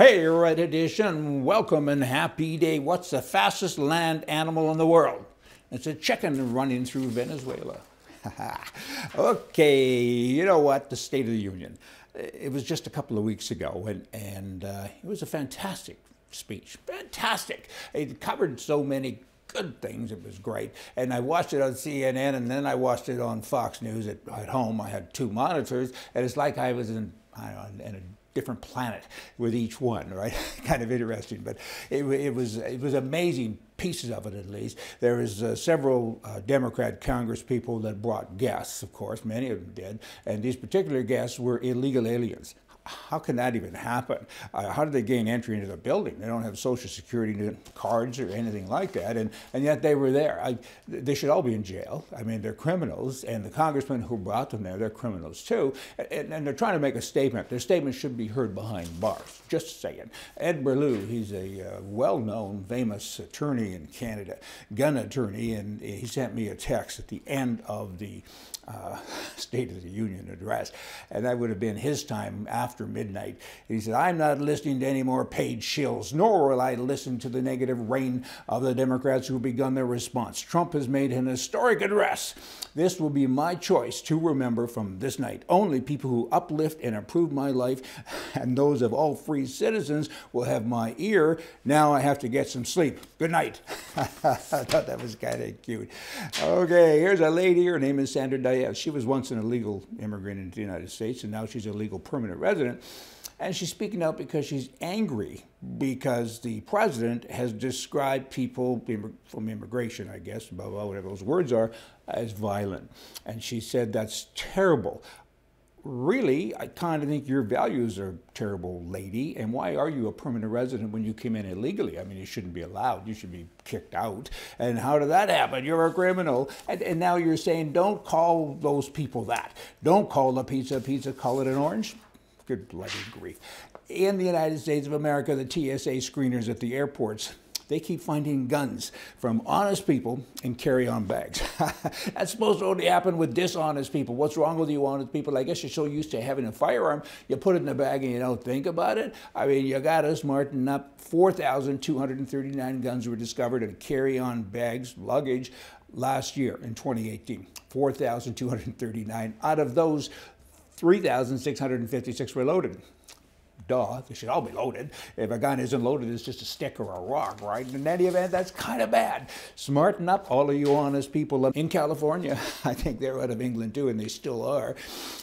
Hey, Red Edition, welcome and happy day. What's the fastest land animal in the world? It's a chicken running through Venezuela. Okay, you know what? The State of the Union. It was just a couple of weeks ago, and it was a fantastic speech. Fantastic. It covered so many good things. It was great. And I watched it on CNN, and then I watched it on Fox News at home. I had two monitors, and it's like I was in a different planet with each one, right? Kind of interesting, but it was amazing, pieces of it at least. There was several Democrat Congress people that brought guests, of course, many of them did, and these particular guests were illegal aliens. How can that even happen? How did they gain entry into the building? They don't have Social Security cards or anything like that, and yet they were there. They should all be in jail. I mean, they're criminals, and the congressmen who brought them there, they're criminals too, and they're trying to make a statement. Their statement should be heard behind bars, just saying. Edie Balu, he's a well-known, famous attorney in Canada, gun attorney, and he sent me a text at the end of the State of the Union address, and that would have been his time after midnight. He said, "I'm not listening to any more paid shills, nor will I listen to the negative rain of the Democrats who have begun their response. Trump has made an historic address. This will be my choice to remember from this night. Only people who uplift and improve my life and those of all free citizens will have my ear. Now I have to get some sleep. Good night." I thought that was kind of cute. Okay, here's a lady. Her name is Sandra Diane. She was once an illegal immigrant into the United States, and now she's a legal permanent resident. And she's speaking out because she's angry because the president has described people from immigration, I guess, blah, blah, whatever those words are, as violent. And she said, "That's terrible. Really, I kind of think your values are terrible, lady. And why are you a permanent resident when you came in illegally? I mean, you shouldn't be allowed. You should be kicked out. And how did that happen? You're a criminal. And now you're saying, don't call those people that. Don't call the pizza pizza, call it an orange." Good bloody grief. In the United States of America, the TSA screeners at the airports, they keep finding guns from honest people in carry-on bags. That's supposed to only happen with dishonest people. What's wrong with you honest people? I guess you're so used to having a firearm, you put it in the bag and you don't think about it. I mean, you got to smarten up. 4,239 guns were discovered in carry-on bags, luggage, last year in 2018. 4,239. Out of those, 3,656 were loaded. Duh, they should all be loaded. If a gun isn't loaded, it's just a stick or a rock, right? In any event, that's kind of bad. Smarten up, all of you honest people in California. I think they're out of England too, and they still are.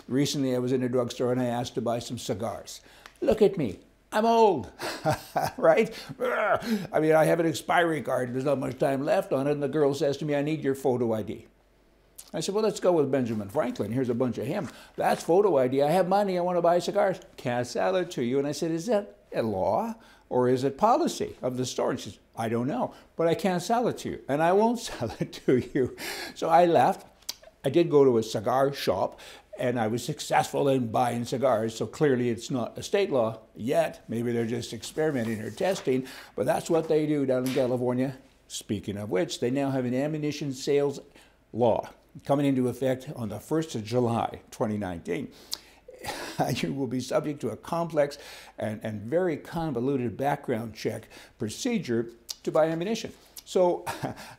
Recently, I was in a drugstore and I asked to buy some cigars. Look at me. I'm old, right? I mean, I have an expiry card. There's not much time left on it, and the girl says to me, "I need your photo ID." I said, "Well, let's go with Benjamin Franklin. Here's a bunch of him. That's photo ID. I have money. I want to buy cigars. Can't sell it to you." And I said, "Is that a law or is it policy of the store?" And she says, "I don't know, but I can't sell it to you, and I won't sell it to you." So I left. I did go to a cigar shop, and I was successful in buying cigars. So clearly it's not a state law yet. Maybe they're just experimenting or testing, but that's what they do down in California. Speaking of which, they now have an ammunition sales law coming into effect on the 1st of July, 2019. You will be subject to a complex and very convoluted background check procedure to buy ammunition. So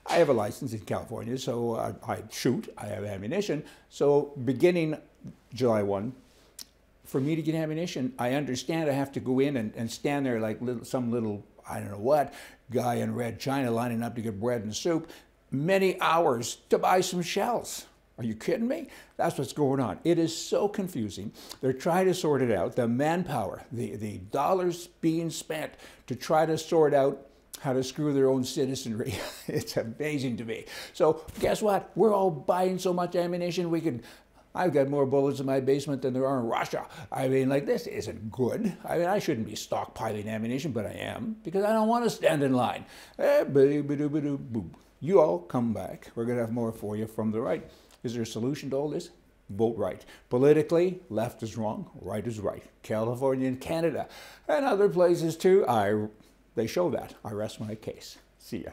I have a license in California, so I shoot, I have ammunition. So beginning July 1, for me to get ammunition, I understand I have to go in and stand there like some little, I don't know what, guy in red china lining up to get bread and soup. Many hours to buy some shells. Are you kidding me? That's what's going on. It is so confusing. They're trying to sort it out. The manpower, the dollars being spent to try to sort out how to screw their own citizenry. It's amazing to me. So guess what? We're all buying so much ammunition, I've got more bullets in my basement than there are in Russia. I mean, like, this isn't good. I mean, I shouldn't be stockpiling ammunition, but I am, because I don't want to stand in line. You all come back. We're going to have more for you from the right. Is there a solution to all this? Vote right. Politically, left is wrong, right is right. California and Canada and other places too, they show that. I rest my case. See ya.